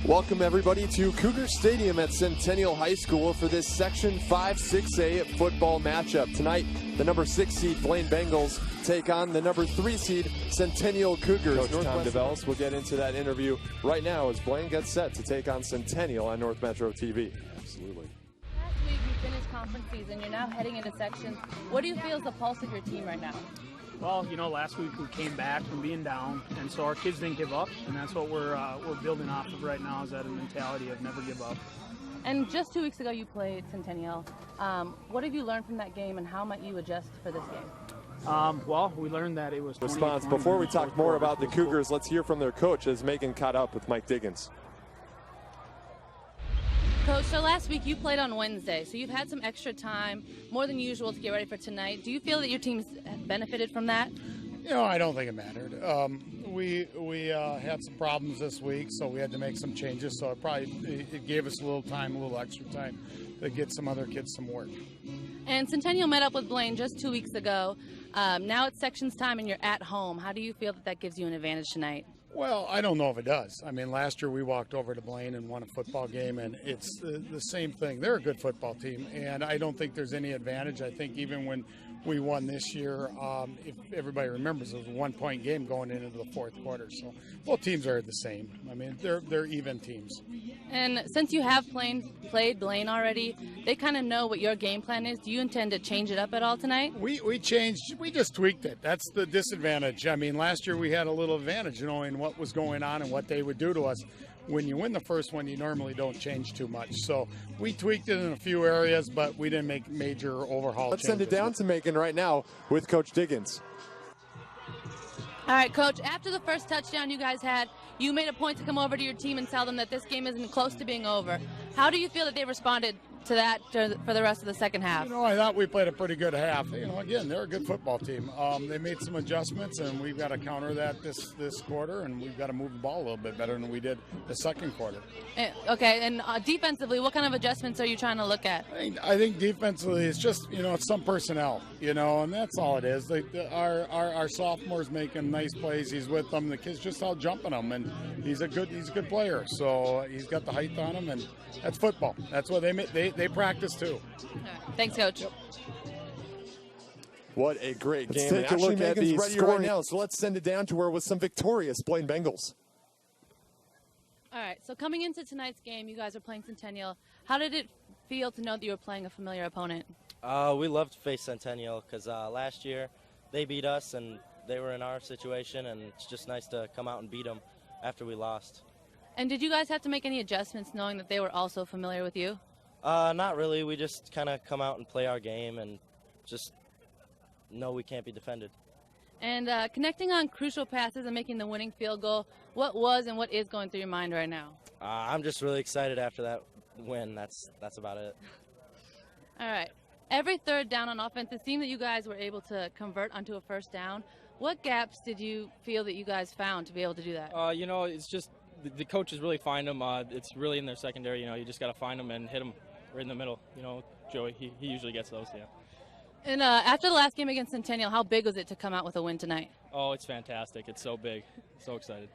Welcome everybody to Cougar Stadium at Centennial High School for this Section 5-6A football matchup. Tonight, the number 6 seed Blaine Bengals take on the number 3 seed Centennial Cougars. Coach Tom DeVellis will get into that interview right now as Blaine gets set to take on Centennial on North Metro TV. Absolutely. Last week you finished conference season. You're now heading into sections. What do you feel is the pulse of your team right now? Well, you know, last week we came back from being down, and so our kids didn't give up, and that's what we're building off of right now, is that a mentality of never give up. And just 2 weeks ago you played Centennial. What have you learned from that game, and how might you adjust for this game? Well, we learned that it was response. Before we talk more about the Cougars, let's hear from their coach as Megan caught up with Mike Diggins. Coach, so last week you played on Wednesday, so you've had some extra time, more than usual, to get ready for tonight. Do you feel that your team's benefited from that? You know, I don't think it mattered. We had some problems this week, so we had to make some changes. So it gave us a little time, a little extra time to get some other kids some work. And Centennial met up with Blaine just 2 weeks ago. Now it's sections time and you're at home. How do you feel that that gives you an advantage tonight? Well, I don't know if it does. I mean, last year we walked over to Blaine and won a football game, and it's the same thing. They're a good football team, and I don't think there's any advantage. I think even when we won this year, if everybody remembers, it was a one-point game going into the fourth quarter. So both teams are the same. I mean, they're even teams. And since you have played Blaine already, they kind of know what your game plan is. Do you intend to change it up at all tonight? We changed. We just tweaked it. That's the disadvantage. I mean, last year we had a little advantage knowing what was going on and what they would do to us. When you win the first one, you normally don't change too much. So we tweaked it in a few areas, but we didn't make major overhaul Let's changes. send it down to Megan right now with Coach Diggins. All right, Coach, after the first touchdown you guys had, you made a point to come over to your team and tell them that this game isn't close to being over. How do you feel that they responded to that for the rest of the second half? You know, I thought we played a pretty good half. You know, again, they're a good football team. They made some adjustments, and we've got to counter that this quarter, and we've got to move the ball a little bit better than we did the second quarter. Okay, and defensively, what kind of adjustments are you trying to look at? I think defensively, it's just, you know, it's some personnel, you know, and that's all it is. Our sophomore's making nice plays. He's with them. The kid's just out jumping them, and he's a good player. So he's got the height on him, and that's football. That's what they practice too. Thanks, Coach. Yep. What a great game. Let's take a look at the scoring right now. So let's send it down to where it was some victorious Blaine Bengals. All right, so coming into tonight's game, you guys are playing Centennial. How did it feel to know that you were playing a familiar opponent? We loved to face Centennial because last year they beat us and they were in our situation, and it's just nice to come out and beat them after we lost. And did you guys have to make any adjustments knowing that they were also familiar with you? Not really. We just kind of come out and play our game and just know we can't be defended. And connecting on crucial passes and making the winning field goal, what was and what is going through your mind right now? I'm just really excited after that win. That's about it. All right. Every third down on offense, it seemed that you guys were able to convert onto a first down. What gaps did you feel that you guys found to be able to do that? You know, it's just the coaches really find them. It's really in their secondary. You know, you just got to find them and hit them right in the middle. You know, Joey, he usually gets those, yeah. And after the last game against Centennial, how big was it to come out with a win tonight? Oh, it's fantastic. It's so big. So excited.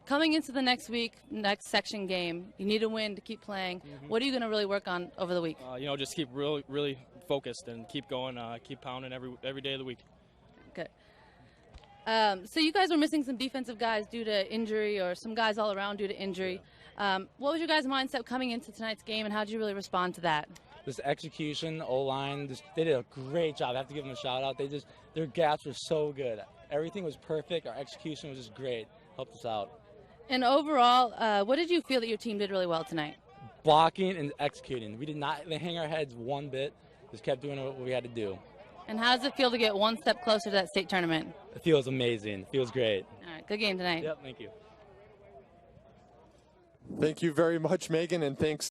Coming into the next next section game, you need a win to keep playing. Mm-hmm. What are you going to really work on over the week? You know, just keep really focused and keep going, keep pounding every day of the week. Good. So you guys were missing some defensive guys due to injury, or some guys all around due to injury. Yeah. What was your guys' mindset coming into tonight's game, and how did you really respond to that? Just execution, O-line, they did a great job. I have to give them a shout out. Their gaps were so good. Everything was perfect. Our execution was just great. Helped us out. And overall, what did you feel that your team did really well tonight? Blocking and executing. We did not hang our heads one bit. Just kept doing what we had to do. And how does it feel to get one step closer to that state tournament? It feels amazing. It feels great. All right, good game tonight. Yep, thank you. Thank you very much, Megan, and thanks